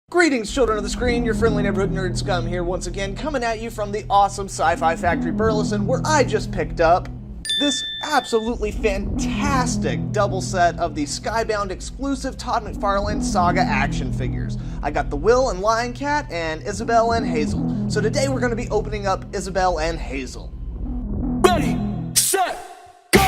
Greetings, children of the screen, your friendly neighborhood nerd scum here once again, coming at you from the awesome Sci-Fi Factory Burleson, where I just picked up this absolutely fantastic double set of the Skybound exclusive Todd McFarlane Saga action figures. I got the Will and Lion Cat and Isabelle and Hazel. So today we're going to be opening up Isabelle and Hazel. Ready, set, go!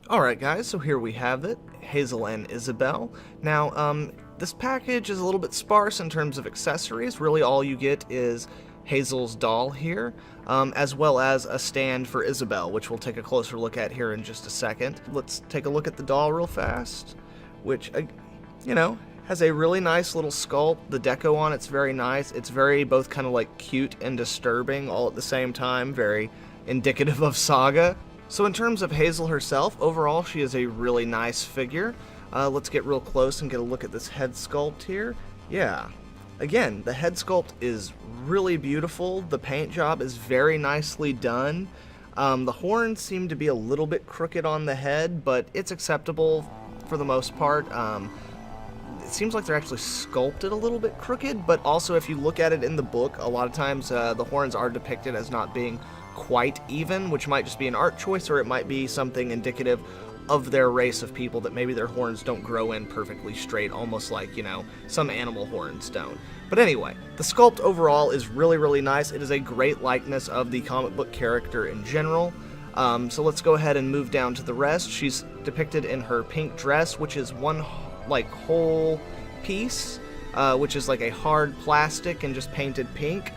Alright guys, so here we have it, Hazel and Isabelle. Now, this package is a little bit sparse in terms of accessories. Really all you get is Hazel's doll here, as well as a stand for Isabelle, which we'll take a closer look at here in just a second. Let's take a look at the doll real fast, which, has a really nice little sculpt. The deco on it's very nice. It's very both kind of like cute and disturbing all at the same time, very indicative of Saga. So in terms of Hazel herself, overall she is a really nice figure. Let's get real close and get a look at this head sculpt here. Yeah, again, the head sculpt is really beautiful. The paint job is very nicely done. The horns seem to be a little bit crooked on the head, but it's acceptable for the most part. It seems like they're actually sculpted a little bit crooked, but also if you look at it in the book, a lot of times the horns are depicted as not being quite even, which might just be an art choice, or it might be something indicative of their race of people, that maybe their horns don't grow in perfectly straight, almost like, some animal horns don't. But anyway, the sculpt overall is really, really nice. It is a great likeness of the comic book character in general. So let's go ahead and move down to the rest. She's depicted in her pink dress, which is one whole piece, which is like a hard plastic and just painted pink.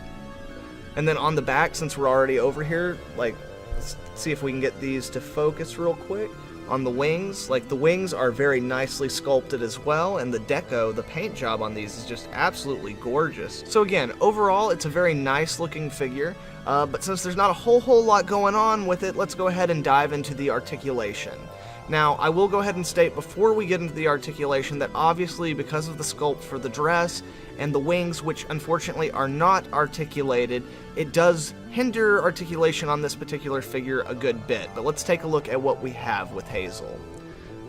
And then on the back, since we're already over here, let's see if we can get these to focus real quick. On the wings, the wings are very nicely sculpted as well, and the deco, the paint job on these is just absolutely gorgeous. So again, overall, it's a very nice looking figure, but since there's not a whole lot going on with it, let's go ahead and dive into the articulation. Now, I will go ahead and state before we get into the articulation that obviously because of the sculpt for the dress and the wings, which unfortunately are not articulated, it does hinder articulation on this particular figure a good bit. But let's take a look at what we have with Hazel.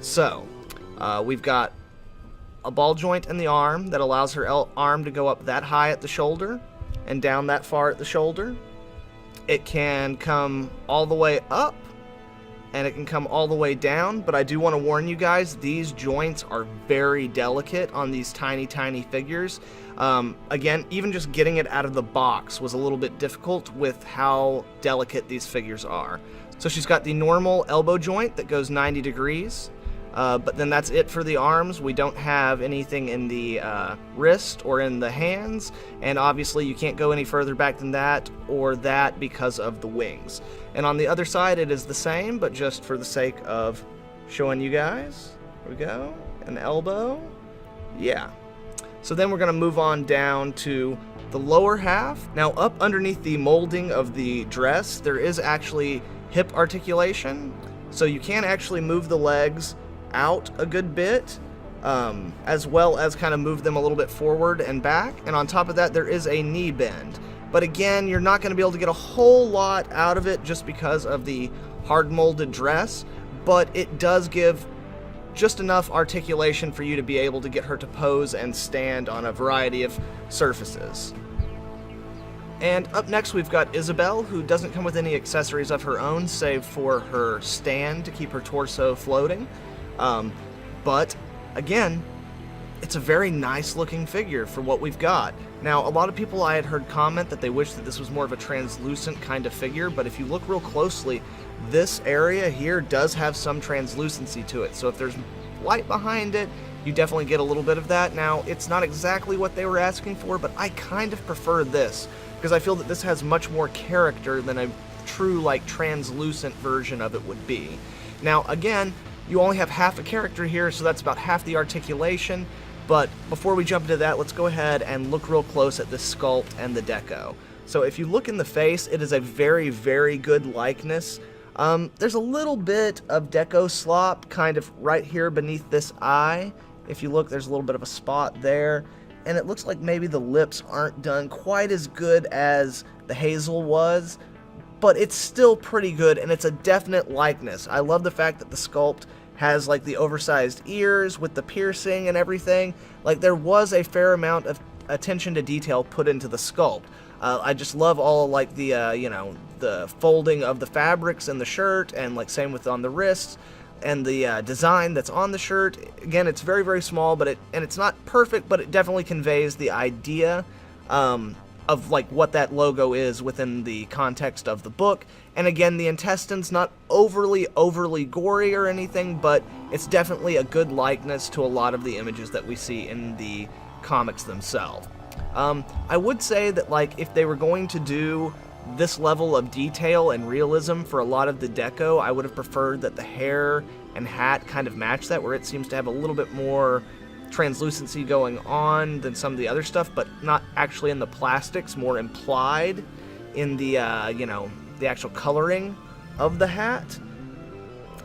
So, we've got a ball joint in the arm that allows her arm to go up that high at the shoulder and down that far at the shoulder. It can come all the way up, and it can come all the way down, but I do want to warn you guys, these joints are very delicate on these tiny figures. Again, even just getting it out of the box was a little bit difficult with how delicate these figures are. So she's got the normal elbow joint that goes 90 degrees, but then that's it for the arms. We don't have anything in the wrist or in the hands, and obviously you can't go any further back than that or that because of the wings. And on the other side it is the same, but just for the sake of showing you guys, here we go, an elbow, yeah. So then we're going to move on down to the lower half. Now up underneath the molding of the dress, there is actually hip articulation, so you can actually move the legs out a good bit, as well as kind of move them a little bit forward and back, and on top of that there is a knee bend. But again, you're not going to be able to get a whole lot out of it just because of the hard molded dress, but it does give just enough articulation for you to be able to get her to pose and stand on a variety of surfaces. And up next we've got Isabelle, who doesn't come with any accessories of her own save for her stand to keep her torso floating. But again, it's a very nice looking figure for what we've got. Now, a lot of people I had heard comment that they wish that this was more of a translucent kind of figure, but if you look real closely, this area here does have some translucency to it. So if there's light behind it, you definitely get a little bit of that. Now, it's not exactly what they were asking for, but I kind of prefer this because I feel that this has much more character than a true, translucent version of it would be. Now, again, you only have half a character here, so that's about half the articulation. But before we jump into that, let's go ahead and look real close at the sculpt and the deco. So if you look in the face, it is a very, very good likeness. There's a little bit of deco slop kind of right here beneath this eye. If you look, there's a little bit of a spot there. And it looks like maybe the lips aren't done quite as good as the Hazel was. but it's still pretty good, and it's a definite likeness. I love the fact that the sculpt has like the oversized ears with the piercing and everything. Like, there was a fair amount of attention to detail put into the sculpt. I just love all like the you know, the folding of the fabrics in the shirt, and like same with on the wrists, and the design that's on the shirt. Again, it's very, very small, but it's not perfect, but it definitely conveys the idea of like what that logo is within the context of the book. And again, the intestines, not overly gory or anything, but it's definitely a good likeness to a lot of the images that we see in the comics themselves. I would say that, like, if they were going to do this level of detail and realism for a lot of the deco, I would have preferred that the hair and hat kind of match that, where it seems to have a little bit more translucency going on than some of the other stuff, but not actually in the plastics, more implied in the, you know, the actual coloring of the hat.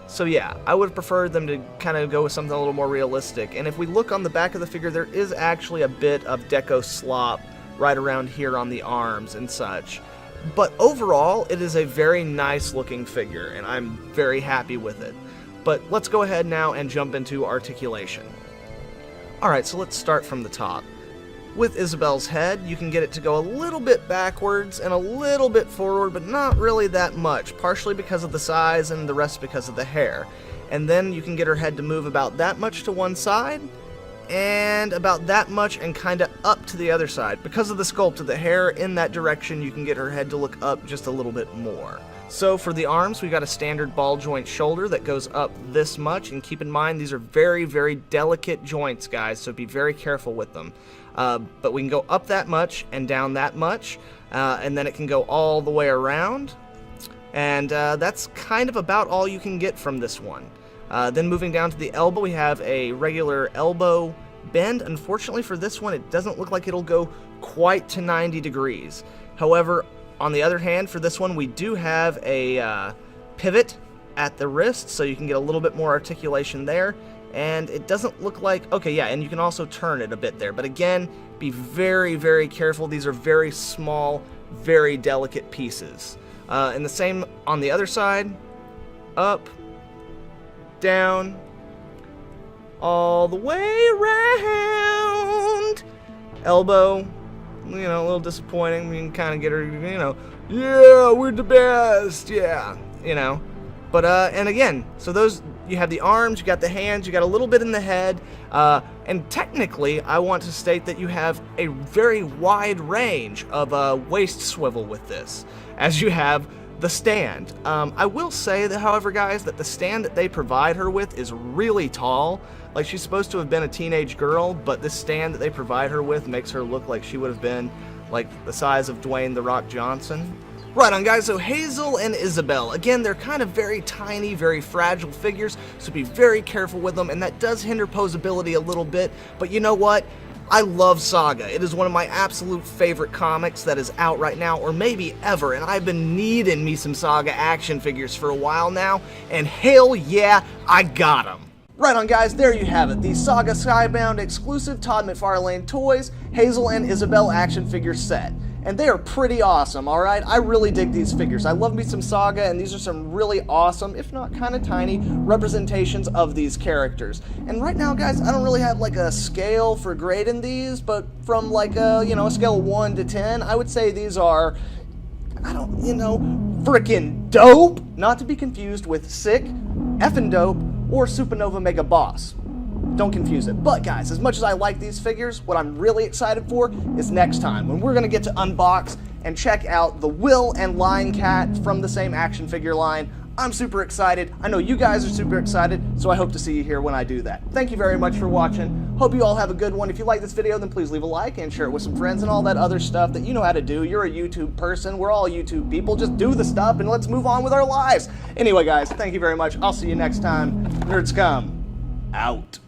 So yeah, I would have preferred them to kind of go with something a little more realistic. And if we look on the back of the figure, there is actually a bit of deco slop right around here on the arms and such. But overall, it is a very nice looking figure, and I'm very happy with it. But let's go ahead now and jump into articulation. Alright, so let's start from the top. With Isabelle's head, you can get it to go a little bit backwards and a little bit forward, but not really that much, partially because of the size and the rest because of the hair. And then you can get her head to move about that much to one side, and about that much and kind of up to the other side. Because of the sculpt of the hair in that direction, you can get her head to look up just a little bit more. So for the arms, we've got a standard ball joint shoulder that goes up this much, and keep in mind these are very, very delicate joints, guys, so be very careful with them. But we can go up that much and down that much, and then it can go all the way around, and that's kind of about all you can get from this one. Then moving down to the elbow, we have a regular elbow bend. Unfortunately for this one, it doesn't look like it'll go quite to 90 degrees. However, on the other hand, for this one, we do have a pivot at the wrist, so you can get a little bit more articulation there. And it doesn't look like, okay, yeah, and you can also turn it a bit there. But again, be very, very careful. These are very small, very delicate pieces. And the same on the other side. Up, down, all the way around. Elbow, you know, a little disappointing. We can kind of get her, you know, yeah, we're the best, yeah, you know. But, and again, so those, you have the arms, you got the hands, you got a little bit in the head, and technically, I want to state that you have a very wide range of waist swivel with this, as you have the stand. I will say that, however, guys, that the stand that they provide her with is really tall. Like, she's supposed to have been a teenage girl, but this stand that they provide her with makes her look like she would have been, like, the size of Dwayne "The Rock" Johnson. Right on, guys, so Hazel and Isabelle, again, they're kind of very tiny, very fragile figures, so be very careful with them, and that does hinder posability a little bit, but you know what? I love Saga. It is one of my absolute favorite comics that is out right now, or maybe ever, and I've been needing me some Saga action figures for a while now, and hell yeah, I got them. Right on, guys, there you have it, the Saga Skybound exclusive Todd McFarlane Toys Hazel and Isabelle action figure set. And they are pretty awesome, alright? I really dig these figures. I love me some Saga, and these are some really awesome, if not kind of tiny, representations of these characters. And right now, guys, I don't really have like a scale for grading these, but from like a, you know, a scale of 1 to 10, I would say these are, I don't, you know, frickin' dope! Not to be confused with sick, effing dope, or Supernova Mega Boss. Don't confuse it. But guys, as much as I like these figures, what I'm really excited for is next time, when we're going to get to unbox and check out the Will and Lion Cat from the same action figure line. I'm super excited. I know you guys are super excited, so I hope to see you here when I do that. Thank you very much for watching. Hope you all have a good one. If you like this video, then please leave a like and share it with some friends and all that other stuff that you know how to do. You're a YouTube person. We're all YouTube people. Just do the stuff and let's move on with our lives. Anyway, guys, thank you very much. I'll see you next time. Nerds come. Out.